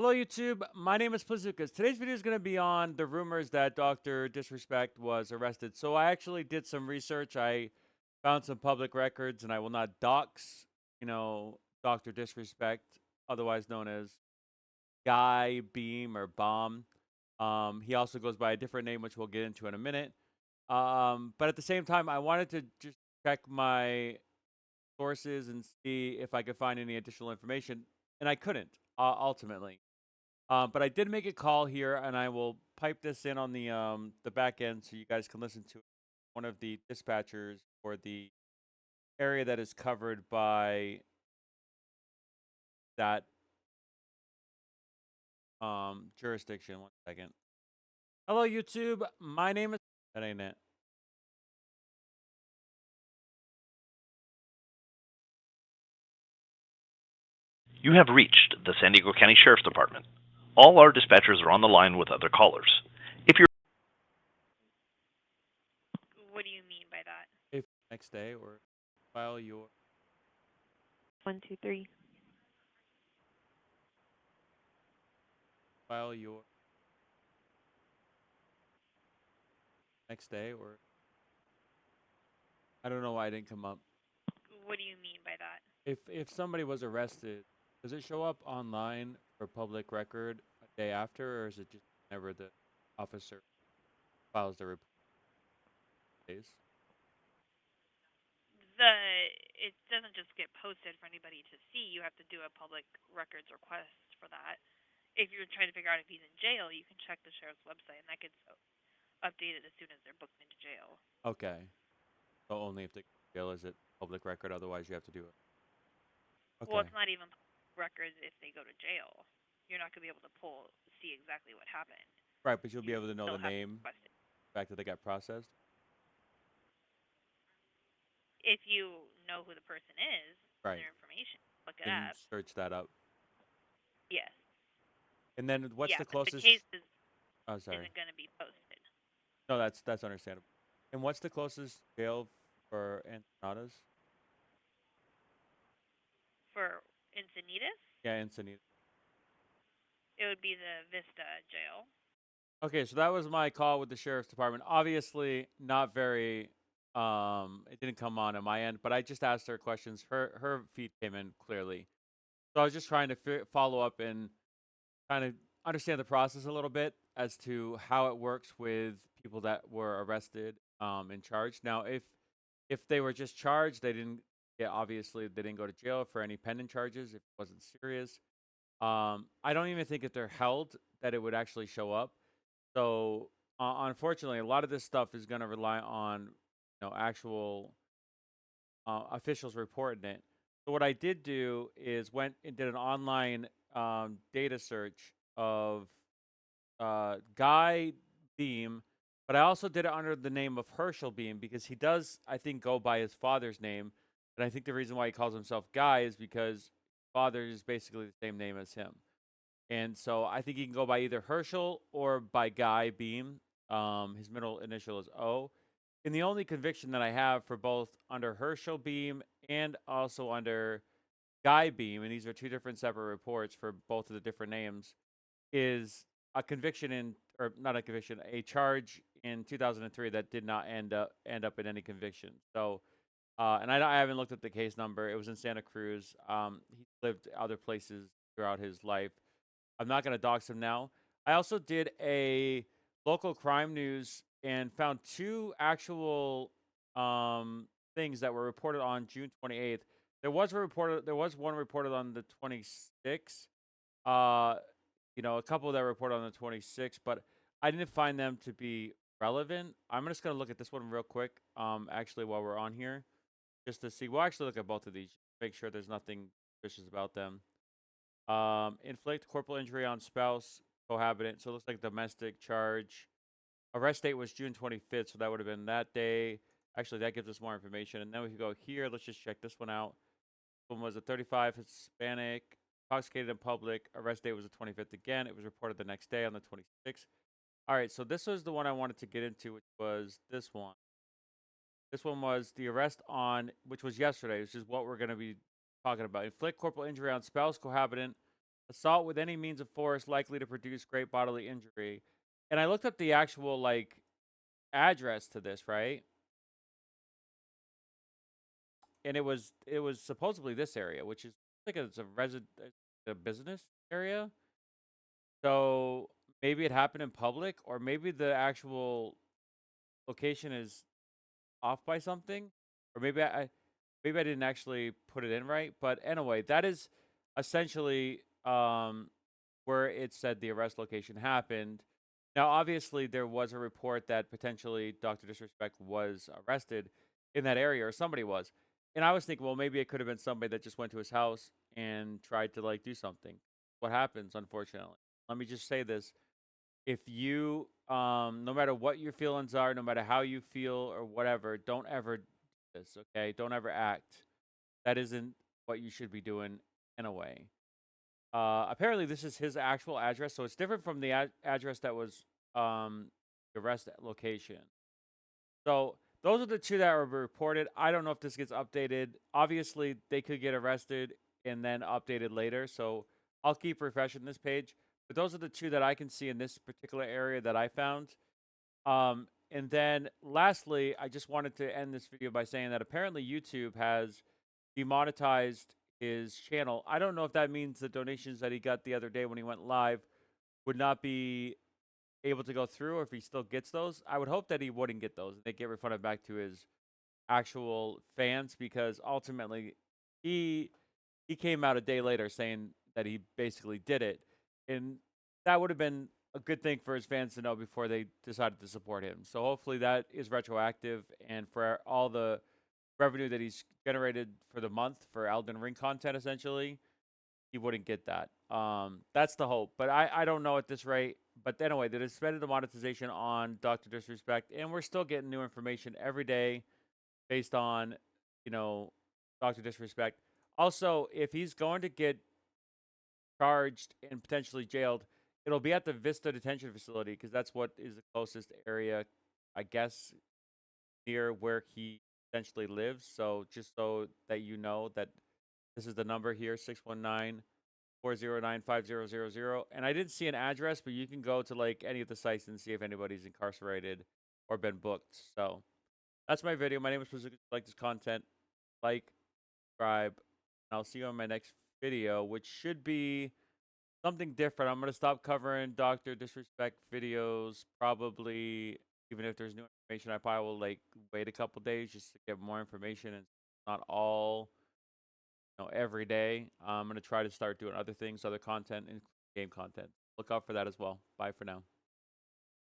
Hello, YouTube. My name is Plazukas. Today's video is going to be on the rumors that Dr. Disrespect was arrested. So I actually did some research. I found some public records, and I will not dox, Dr. Disrespect, otherwise known as Guy Beam or Bomb. He also goes by a different name, which we'll get into in a minute. But at the same time, I wanted to just check my sources and see if I could find any additional information, and I couldn't, ultimately. But I did make a call here, and I will pipe this in on the back end so you guys can listen to one of the dispatchers for the area that is covered by that jurisdiction. 1 second. Hello, YouTube. My name is. That ain't it. You have reached the San Diego County Sheriff's Department. All our dispatchers are on the line with other callers. If you're What do you mean by that? If next day or file your 123. file your next day or I don't know why it didn't come up. What do you mean by that? If somebody was arrested, does it show up online for public record a day after, or is it just whenever the officer files the report? Days? It doesn't just get posted for anybody to see. You have to do a public records request for that. If you're trying to figure out if he's in jail, you can check the sheriff's website, and that gets updated as soon as they're booked into jail. Okay. So only if the jail is it public record, otherwise you have to do it. Well, Okay. it's not even public records if they go to jail. You're not going to be able to see exactly what happened. Right, but you'll be You able to know still the have to name, request it. the fact that they got processed. If you know who the person is and Right. their information, look it And up. search that up. Yes. And then what's Yeah, the but the closest? case Oh, sorry. isn't going to be posted. No, that's understandable. And what's the closest jail for Encinadas? For Encinitas, Yeah, Encinitas. it would be the Vista jail. Okay, so that was my call with the sheriff's department. Obviously, not very. It didn't come on my end, but I just asked her questions. Her feed came in clearly, so I was just trying to follow up and kind of understand the process a little bit as to how it works with people that were arrested and charged. Now, if they were just charged, they didn't. Yeah, obviously, they didn't go to jail for any pending charges if it wasn't serious. I don't even think if they're held that it would actually show up. So unfortunately, a lot of this stuff is going to rely on actual officials reporting it. So what I did do is went and did an online data search of Guy Beam, but I also did it under the name of Herschel Beam because he does, I think, go by his father's name. And I think the reason why he calls himself Guy is because his father is basically the same name as him. And so I think he can go by either Herschel or by Guy Beam. His middle initial is O. And the only conviction that I have for both under Herschel Beam and also under Guy Beam, and these are two different separate reports for both of the different names, is a conviction or not a conviction, a charge in 2003 that did not end up in any conviction. So, and I haven't looked at the case number. It was in Santa Cruz. He lived other places throughout his life. I'm not going to dox him now. I also did a local crime news and found two actual things that were reported on June 28th. There was one reported on the 26th. Uh, a couple that were reported on the 26th, but I didn't find them to be relevant. I'm just going to look at this one real quick. Actually, while we're on here, just to see. We'll actually look at both of these, make sure there's nothing suspicious about them. Inflict corporal injury on spouse, cohabitant. So it looks like domestic charge. Arrest date was June 25th, so that would have been that day. Actually, that gives us more information. And then we can go here. Let's just check this one out. This one was a 35 Hispanic, intoxicated in public. Arrest date was the 25th again. It was reported the next day on the 26th. All right, so this was the one I wanted to get into, which was this one. This one was the arrest on, which was yesterday, which is what we're going to be talking about. Inflict corporal injury on spouse, cohabitant, assault with any means of force likely to produce great bodily injury. And I looked up the actual like address to this, right? And it was supposedly this area, which is like it's a business area. So maybe it happened in public, or maybe the actual location is off by something, or maybe I didn't actually put it in right. But anyway, that is essentially where it said the arrest location happened. Now, obviously, there was a report that potentially Dr. Disrespect was arrested in that area, or somebody was. And I was thinking, well, maybe it could have been somebody that just went to his house and tried to like do something. What happens, unfortunately. Let me just say this. If you, no matter what your feelings are, no matter how you feel or whatever, don't ever do this, okay? Don't ever act. That isn't what you should be doing in a way. Apparently, this is his actual address, so it's different from the address that was the arrest location. So those are the two that were reported. I don't know if this gets updated. Obviously, they could get arrested and then updated later. So I'll keep refreshing this page. But those are the two that I can see in this particular area that I found. And then lastly, I just wanted to end this video by saying that apparently YouTube has demonetized his channel. I don't know if that means the donations that he got the other day when he went live would not be able to go through, or if he still gets those. I would hope that he wouldn't get those and they get refunded back to his actual fans, because ultimately he he came out a day later saying that he basically did it, and that would have been a good thing for his fans to know before they decided to support him. So hopefully that is retroactive, and for all the revenue that he's generated for the month for Elden Ring content, essentially, he wouldn't get that. That's the hope, but I don't know at this rate. But anyway, they suspended the monetization on Doctor Disrespect, and we're still getting new information every day based on, you know, Doctor Disrespect. Also, if he's going to get charged and potentially jailed, it'll be at the Vista Detention Facility, because that's what is the closest area, I guess, near where he essentially lives. So just so that you know that this is the number here, 619-409-5000. And I didn't see an address, but you can go to like any of the sites and see if anybody's incarcerated or been booked. So that's my video. My name is Bazooka. If you like this content, like, subscribe, and I'll see you on my next video, which should be something different. I'm going to stop covering Dr. Disrespect videos, probably. Even if there's new information, I probably will like wait a couple days just to get more information, and not all, every day. I'm going to try to start doing other things, other content, and game content. Look out for that as well. Bye for now.